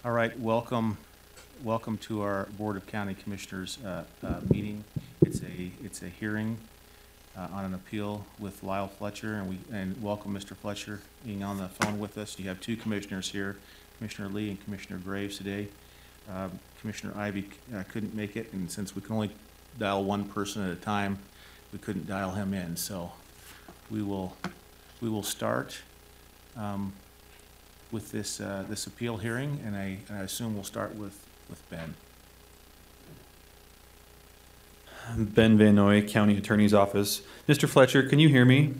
All right, welcome to our Board of County Commissioners meeting. It's a hearing on an appeal with Lyle Fletcher, and welcome Mr. Fletcher being on the phone with us. You have two commissioners here, Commissioner Lee and Commissioner Graves today. Commissioner Ivy couldn't make it, and since we can only dial one person at a time, we couldn't dial him in. So we will start with this appeal hearing, and I assume we'll start with Ben. Ben Van Noy, County Attorney's Office. Mr. Fletcher, can you hear me?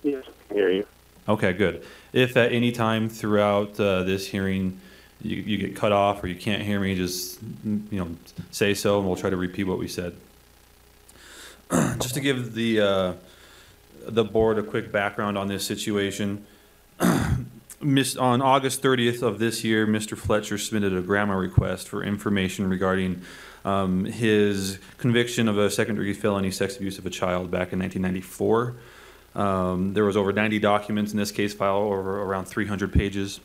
Yes, I can hear you. Okay, good. If at any time throughout this hearing you get cut off or you can't hear me, just say so, and we'll try to repeat what we said. Just to give the board a quick background on this situation. On August 30th of this year, Mr. Fletcher submitted a GRAMA request for information regarding his conviction of a second-degree felony sex abuse of a child back in 1994. There was over 90 documents in this case file, over around 300 pages.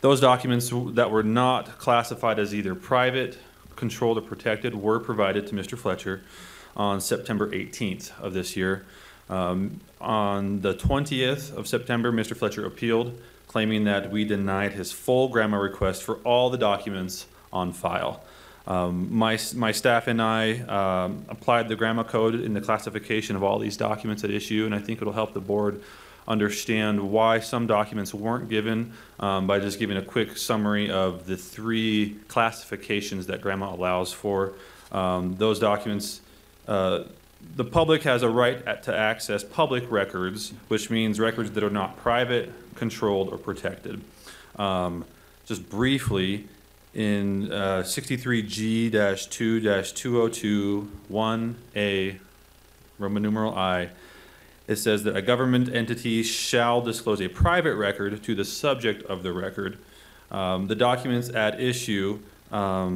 Those documents that were not classified as either private, controlled, or protected were provided to Mr. Fletcher on September 18th of this year. On the 20th of September, Mr. Fletcher appealed, claiming that we denied his full GRAMA request for all the documents on file. My staff and I applied the GRAMA code in the classification of all these documents at issue, and I think it'll help the board understand why some documents weren't given by just giving a quick summary of the three classifications that GRAMA allows for. Those documents, the public has a right to access public records, which means records that are not private, controlled, or protected. Just briefly, in 63G-2-2021A, Roman numeral I, it says that a government entity shall disclose a private record to the subject of the record. The documents at issue are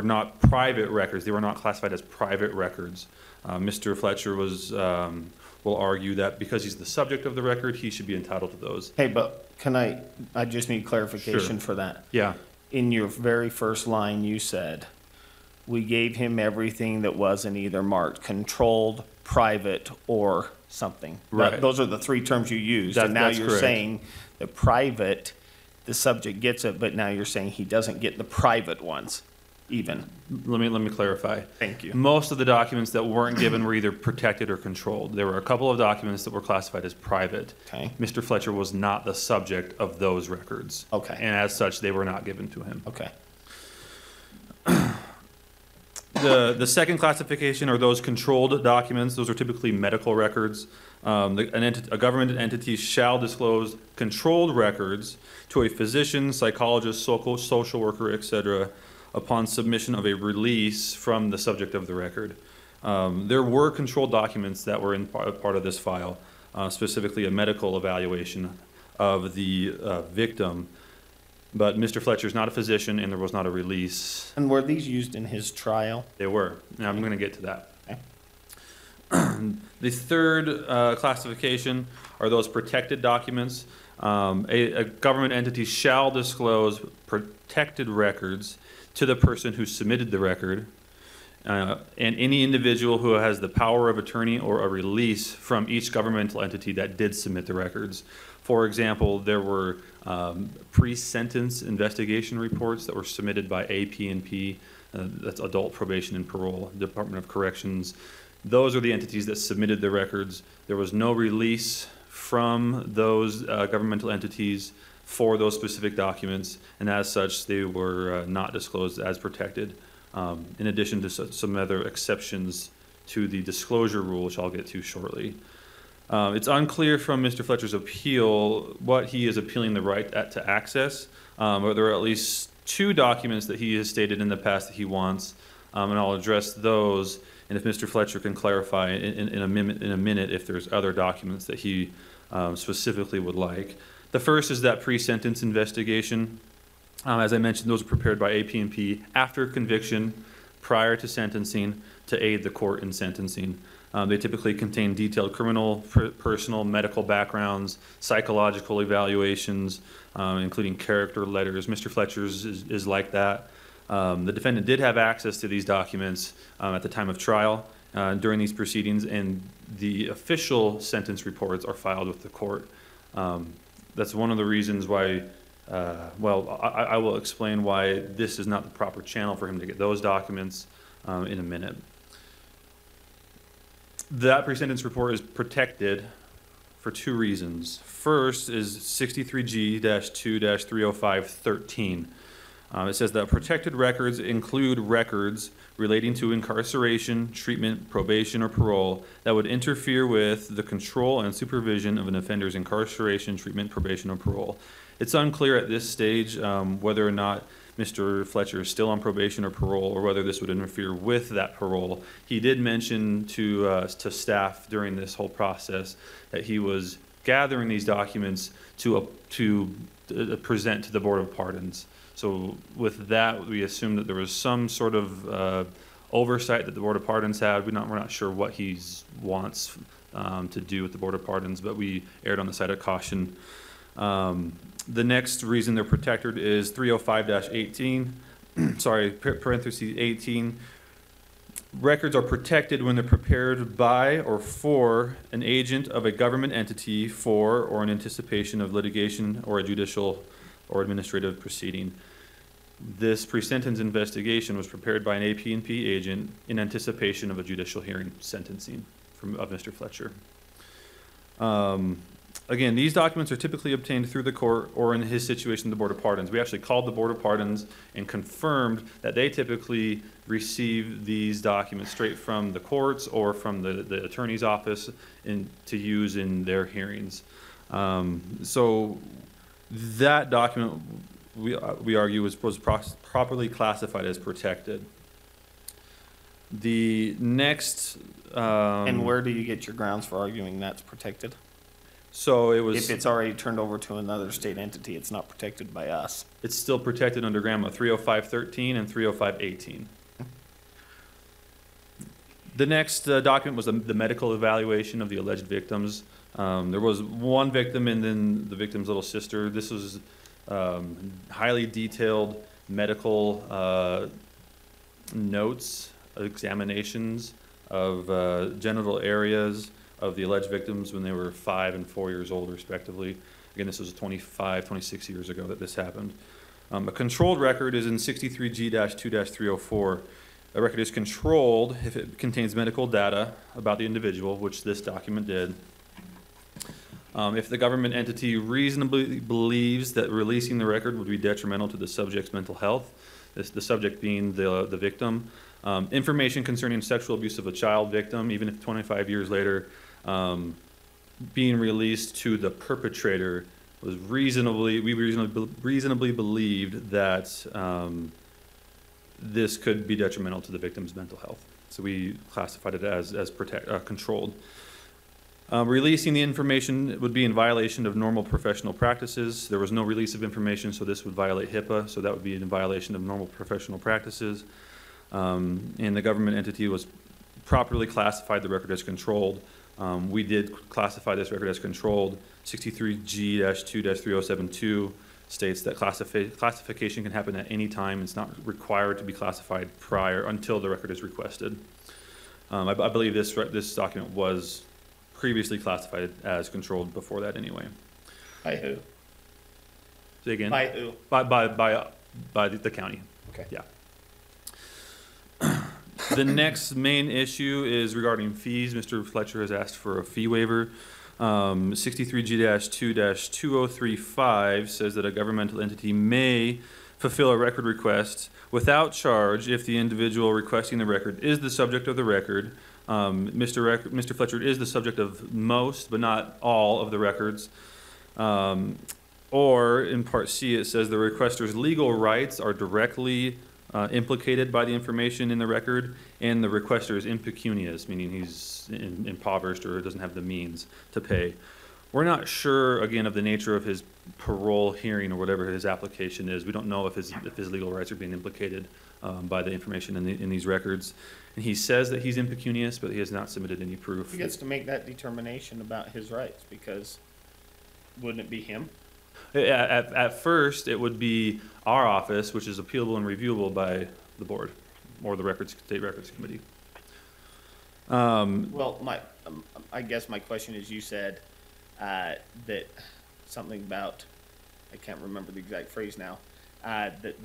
not private records. They were not classified as private records. Mr. Fletcher will argue that because he's the subject of the record, he should be entitled to those. Hey, but I just need clarification Sure. for that. Yeah. In your very first line, you said, we gave him everything that wasn't either marked controlled, private, or something. Right. Those are the three terms you used. And now That's you're correct. saying the private, the subject gets it, but now you're saying he doesn't get the private ones even. Let me clarify. Thank you. Most of the documents that weren't given were either protected or controlled. There were a couple of documents that were classified as private. Okay. Mr. Fletcher was not the subject of those records. Okay. And as such, they were not given to him. Okay. The second classification are those controlled documents. Those are typically medical records. A government entity shall disclose controlled records to a physician, psychologist, social worker, etc., upon submission of a release from the subject of the record. There were controlled documents that were in part of this file, specifically a medical evaluation of the victim. But Mr. Fletcher is not a physician, and there was not a release. And were these used in his trial? They were. Now I'm going to get to that. Okay. The third classification are those protected documents. A government entity shall disclose protected records to the person who submitted the record, and any individual who has the power of attorney or a release from each governmental entity that did submit the records. For example, there were pre-sentence investigation reports that were submitted by AP&P, that's Adult Probation and Parole, Department of Corrections. Those are the entities that submitted the records. There was no release from those governmental entities for those specific documents, and as such, they were not disclosed as protected, in addition to some other exceptions to the disclosure rule, which I'll get to shortly. It's unclear from Mr. Fletcher's appeal what he is appealing the right to access, but there are at least two documents that he has stated in the past that he wants, and I'll address those, and if Mr. Fletcher can clarify in a minute if there's other documents that he specifically would like. The first is that pre-sentence investigation. As I mentioned, those are prepared by AP&P after conviction, prior to sentencing, to aid the court in sentencing. They typically contain detailed criminal, personal, medical backgrounds, psychological evaluations, including character letters. Mr. Fletcher's is like that. The defendant did have access to these documents at the time of trial during these proceedings, and the official sentence reports are filed with the court. That's one of the reasons why, I will explain why this is not the proper channel for him to get those documents in a minute. That pre-sentence report is protected for two reasons. First is 63G-2-305-13. It says that protected records include records relating to incarceration, treatment, probation, or parole that would interfere with the control and supervision of an offender's incarceration, treatment, probation, or parole. It's unclear at this stage whether or not Mr. Fletcher is still on probation or parole, or whether this would interfere with that parole. He did mention to staff during this whole process that he was gathering these documents to present to the Board of Pardons. So with that, we assume that there was some sort of oversight that the Board of Pardons had. We're not sure what he wants to do with the Board of Pardons, but we erred on the side of caution. The next reason they're protected is 305-18, parentheses 18. Records are protected when they're prepared by or for an agent of a government entity for or in anticipation of litigation or a judicial or administrative proceeding. This pre-sentence investigation was prepared by an AP&P agent in anticipation of a judicial hearing sentencing of Mr. Fletcher. Again, these documents are typically obtained through the court or, in his situation, the Board of Pardons. We actually called the Board of Pardons and confirmed that they typically receive these documents straight from the courts or from the attorney's office to use in their hearings. So that document, we argue, was properly classified as protected. The next... And where do you get your grounds for arguing that's protected? So it was... If it's already turned over to another state entity, it's not protected by us. It's still protected under GRAMA 305-13 and 305-18. The next document was the medical evaluation of the alleged victims. There was one victim and then the victim's little sister. This was highly detailed medical notes, examinations of genital areas of the alleged victims when they were 5 and 4 years old, respectively. Again, this was 25, 26 years ago that this happened. A controlled record is in 63G-2-304. A record is controlled if it contains medical data about the individual, which this document did. If the government entity reasonably believes that releasing the record would be detrimental to the subject's mental health, the subject being the victim. Information concerning sexual abuse of a child victim, even if 25 years later, being released to the perpetrator was reasonably believed that this could be detrimental to the victim's mental health. So we classified it as controlled. Releasing the information would be in violation of normal professional practices. There was no release of information, so this would violate HIPAA, so that would be in violation of normal professional practices. And the government entity was properly classified the record as controlled. We did classify this record as controlled. 63G-2-3072 states that classification can happen at any time. It's not required to be classified until the record is requested. I believe this document was previously classified as controlled before that anyway. By who? Say again? By who? By the county. Okay. Yeah. The next main issue is regarding fees. Mr. Fletcher has asked for a fee waiver. 63G-2-2035 says that a governmental entity may fulfill a record request without charge if the individual requesting the record is the subject of the record. Mr. Fletcher is the subject of most, but not all, of the records. Or in Part C, it says the requester's legal rights are directly implicated by the information in the record, and the requester is impecunious, meaning he's impoverished or doesn't have the means to pay. We're not sure, again, of the nature of his parole hearing or whatever his application is. We don't know if his legal rights are being implicated. by the information in these records. And he says that he's impecunious, but he has not submitted any proof. Who gets to make that determination about his rights? Because wouldn't it be him? At first, it would be our office, which is appealable and reviewable by the board or the State Records Committee. Well, I guess my question is, you said that something about, I can't remember the exact phrase now, that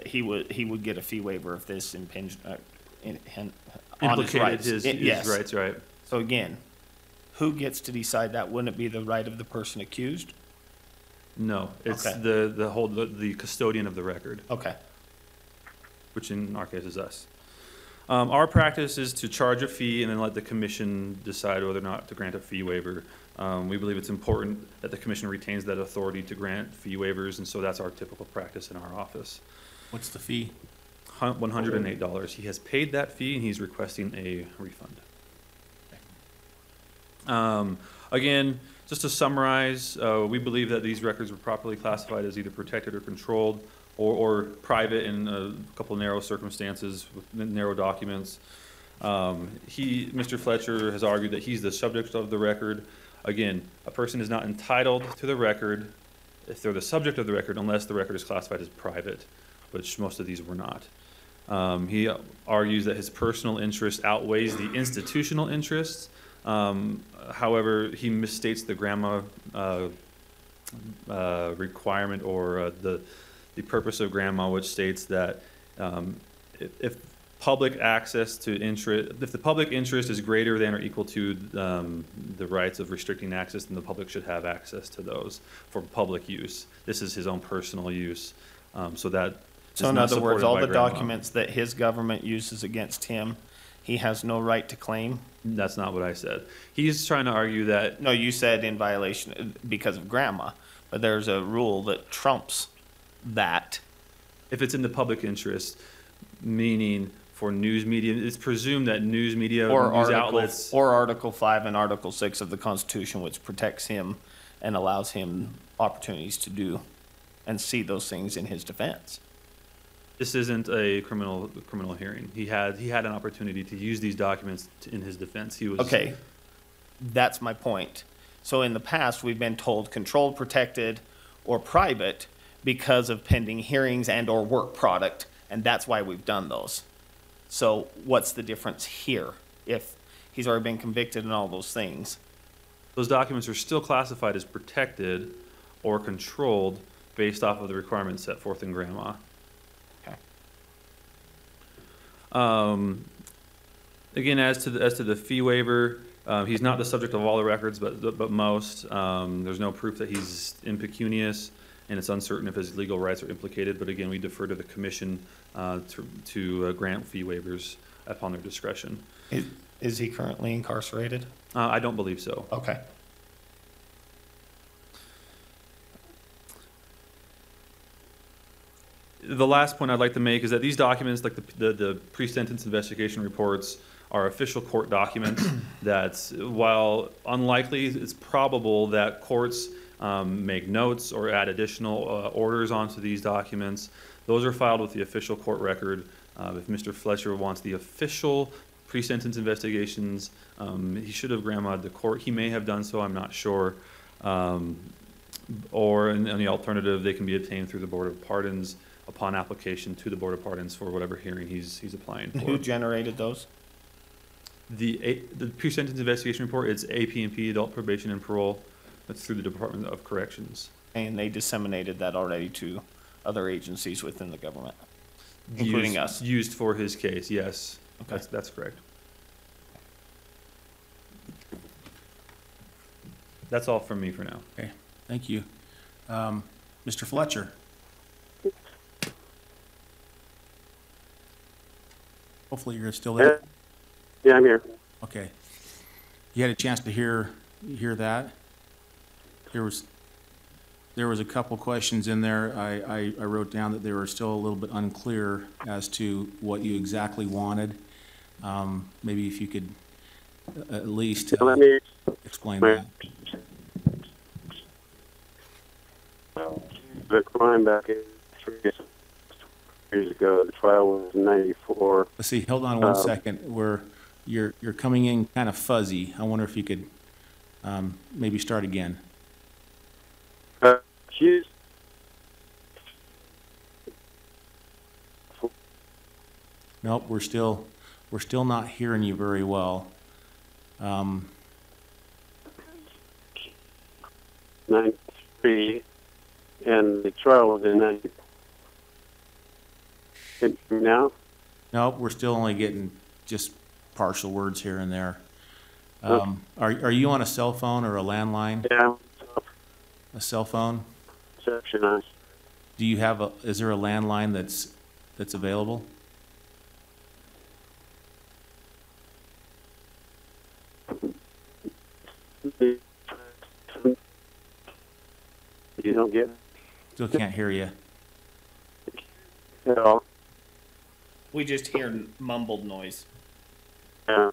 he would get a fee waiver if this impinged on his rights. His rights, right? So again, who gets to decide that? Wouldn't it be the right of the person accused? No, it's Okay. the custodian of the record, Okay. which in our case is us. Our practice is to charge a fee and then let the commission decide whether or not to grant a fee waiver. We believe it's important that the commission retains that authority to grant fee waivers, and so that's our typical practice in our office. What's the fee? $108. He has paid that fee and he's requesting a refund. Again, just to summarize, we believe that these records were properly classified as either protected or controlled, or private in a couple narrow circumstances with narrow documents. Mr. Fletcher has argued that he's the subject of the record. Again, a person is not entitled to the record if they're the subject of the record unless the record is classified as private, which most of these were not. He argues that his personal interest outweighs the institutional interests. However, he misstates the GRAMA requirement or the purpose of GRAMA, which states that if public access to interest, if the public interest is greater than or equal to the rights of restricting access, then the public should have access to those for public use. This is his own personal use, so that. So in other words, all the documents that his government uses against him, he has no right to claim? That's not what I said. He's trying to argue that. No, you said in violation because of GRAMA, but there's a rule that trumps that. If it's in the public interest, meaning for news media, it's presumed that news media, news outlets. Or Article 5 and Article 6 of the Constitution, which protects him and allows him opportunities to do and see those things in his defense. This isn't a criminal hearing. He had an opportunity to use these documents in his defense. He was okay. That's my point. So in the past, we've been told controlled, protected, or private because of pending hearings and or work product, and that's why we've done those. So what's the difference here if he's already been convicted and all those things? Those documents are still classified as protected or controlled based off of the requirements set forth in GRAMA. Again, as to the fee waiver, he's not the subject of all the records, but most. There's no proof that he's impecunious, and it's uncertain if his legal rights are implicated. But again, we defer to the commission to grant fee waivers upon their discretion. Is he currently incarcerated? I don't believe so. Okay. The last point I'd like to make is that these documents, like the pre-sentence investigation reports, are official court documents that, while unlikely, it's probable that courts make notes or add additional orders onto these documents. Those are filed with the official court record. If Mr. Fletcher wants the official pre-sentence investigations, he should have grandmaed the court. He may have done so, I'm not sure. Or in the alternative, they can be obtained through the Board of Pardons upon application to the Board of Pardons for whatever hearing he's applying for. Who generated those? The pre-sentence investigation report, it's AP&P, Adult Probation and Parole. That's through the Department of Corrections. And they disseminated that already to other agencies within the government, including us. Used for his case, yes. Okay. That's correct. That's all from me for now. Okay, thank you. Mr. Fletcher? Hopefully you're still there. Yeah, I'm here. Okay. You had a chance to hear that? There was a couple questions in there. I wrote down that they were still a little bit unclear as to what you exactly wanted. Maybe if you could at least Let me explain that. the crime back in years ago. The trial was in 94. Let's see, hold on one second. You're coming in kind of fuzzy. I wonder if you could maybe start again. She's Nope, we're still not hearing you very well. 93, and the trial was in 94. Now? Nope, we're still only getting just partial words here and there. Are you on a cell phone or a landline? Yeah. A cell phone? Section. Do you have is there a landline that's available? You don't get Still can't hear you. it all. We just hear mumbled noise. Yeah.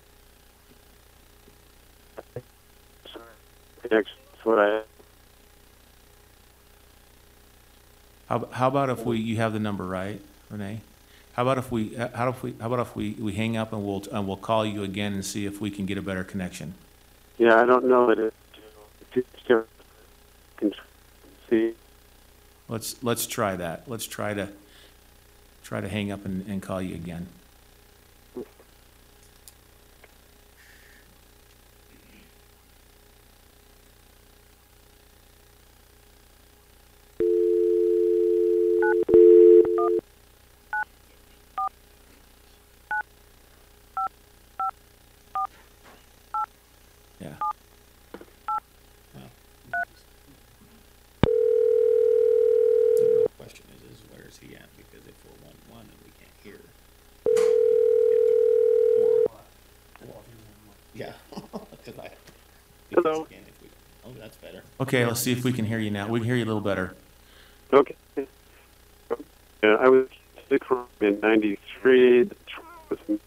That's what I. How about if you have the number right, Renee? How about if we hang up and we'll call you again and see if we can get a better connection? Yeah, I don't know that it still can see. Let's try that. Let's try to hang up and call you again. Yeah. The real question is where is he at? Because if we're 1-1 and we can't hear. Yeah. Hello. Oh, that's better. Okay, let's see if we can hear you now. We can hear you a little better. Okay. I was sick from in 93. The trial was in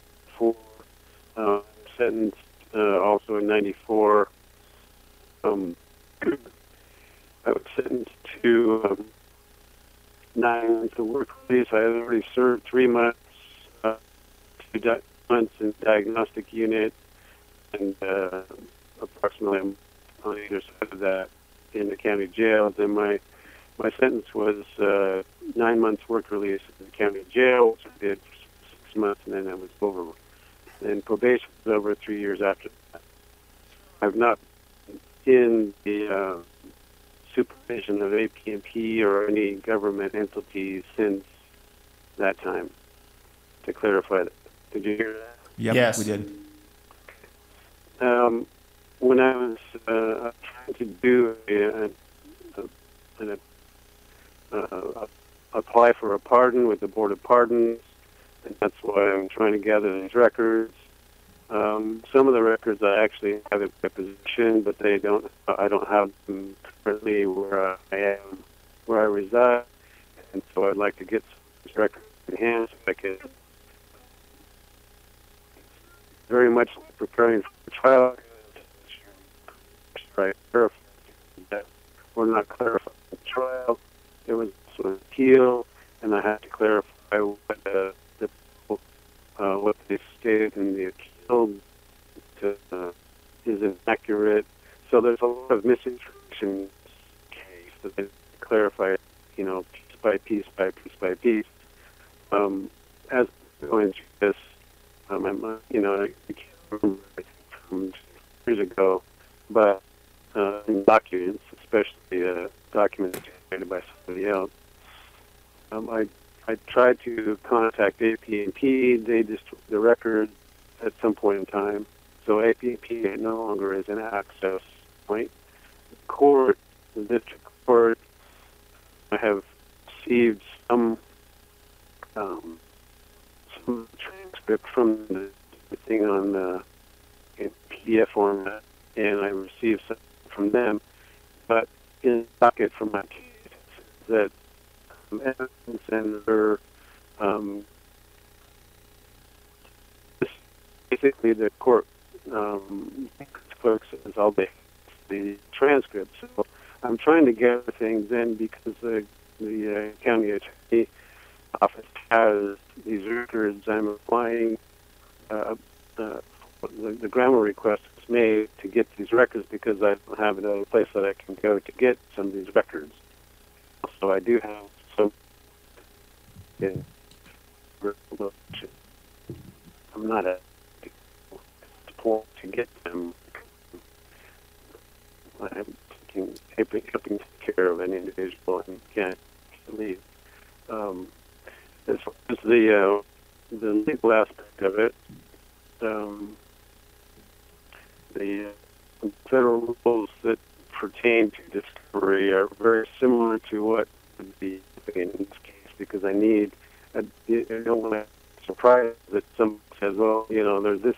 94. Sentenced also in 94. I was sentenced to 9 months of work release. I had already served 3 months, 2 months in diagnostic unit, and approximately on either side of that in the county jail. Then my sentence was 9 months work release in the county jail, which I did for 6 months, and then I was over. And probation was over 3 years after that. I've not been in the supervision of AP&P or any government entities since that time, to clarify that. Did you hear that? Yep, Yes. we did. When I was trying to do apply for a pardon with the Board of Pardons, and that's why I'm trying to gather these records. Some of the records I actually have in my possession, but I don't have them currently where I am, where I reside, and so I'd like to get these records in hand so I can very much preparing for the trial. Right, that we're not clarifying the trial. There was an appeal, and I had to clarify what they stated in the appeal is inaccurate. So there's a lot of misinformation in this case that they clarify, piece by piece by piece by piece. As we're going through this, I can't remember from years ago, but in documents, especially documents generated by somebody else. I tried to contact AP&P. They destroyed the record at some point in time, so AP&P no longer is an access point. The district court, I have received some transcript from the thing on in PDF format, and I received some from them, but in the docket from my case that evidence and their basically the court clerk says I'll be the transcript. So I'm trying to gather things in because the county attorney office has these records, I'm applying the GRAMA request is made to get these records because I don't have another place that I can go to get some of these records. So I do have some. I'm not at the point to get them. I'm helping take care of an individual and can't leave. As far as the legal aspect of it, the federal rules that pertain to discovery are very similar to what would be in this case, because I don't want to be surprised that someone says, well, you know, there's this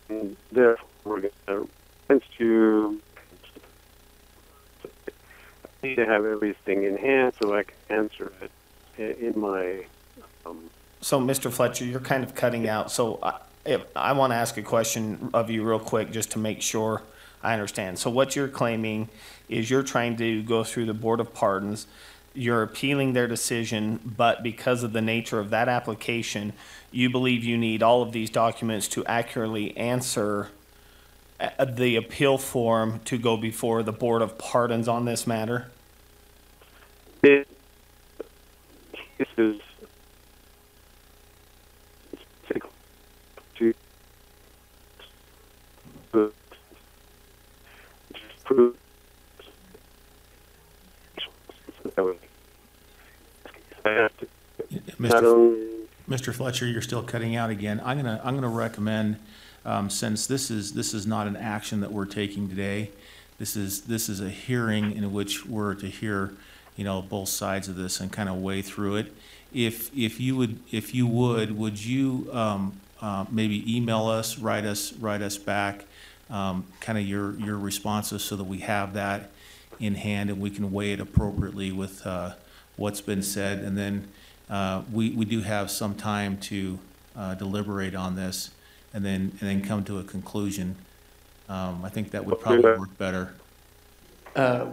and therefore we're going to against you. I need to have everything in hand so I can answer it in my. So, Mr. Fletcher, you're kind of cutting out. So I want to ask a question of you real quick just to make sure I understand. So what you're claiming is you're trying to go through the Board of Pardons. You're appealing their decision, but because of the nature of that application, you believe you need all of these documents to accurately answer the appeal form to go before the Board of Pardons on this matter? This is to prove Mr. Fletcher, you're still cutting out again. I'm gonna recommend, since this is not an action that we're taking today, this is a hearing in which we're to hear, you know, both sides of this and kind of weigh through it. If you would you maybe email us, write us back, kind of your responses so that we have that in hand and we can weigh it appropriately with what's been said, and then we do have some time to deliberate on this and then come to a conclusion. I think that would probably work better.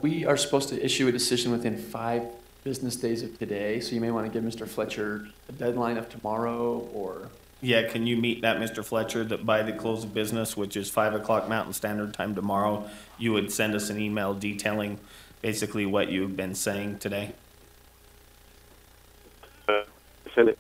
We are supposed to issue a decision within 5 business days of today, so you may want to give Mr. Fletcher a deadline of tomorrow, or... Yeah, can you meet that, Mr. Fletcher, that by the close of business, which is 5 o'clock Mountain Standard Time tomorrow, you would send us an email detailing basically what you've been saying today? Send it.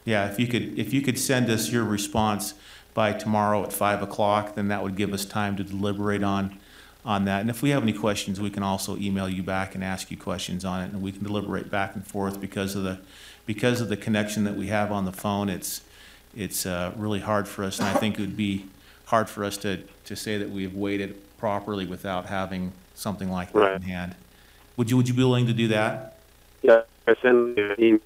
Yeah, if you could send us your response by tomorrow at 5 o'clock, then that would give us time to deliberate on that. And if we have any questions, we can also email you back and ask you questions on it, and we can deliberate back and forth because of the connection that we have on the phone. It's really hard for us, and I think it would be hard for us to say that we have weighed it properly without having something like that Right. in hand. Would you be willing to do that? Yeah, I send you an email.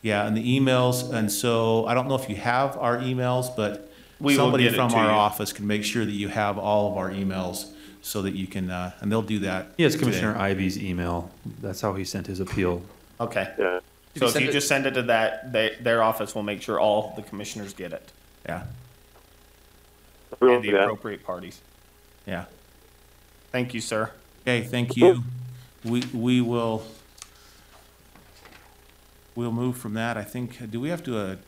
Yeah, and the emails, and so I don't know if you have our emails, but We will somebody get it from to our you. office can make sure that you have all of our emails so that you can, and they'll do that. He has today. Commissioner Ivy's email. That's how he sent his appeal. Okay. Yeah. So if send you it- just send it to that, their office will make sure all the commissioners get it, Yeah, We'll and the do that. appropriate parties. yeah. Thank you, sir. Okay, thank you. We'll move from that. I think, do we have to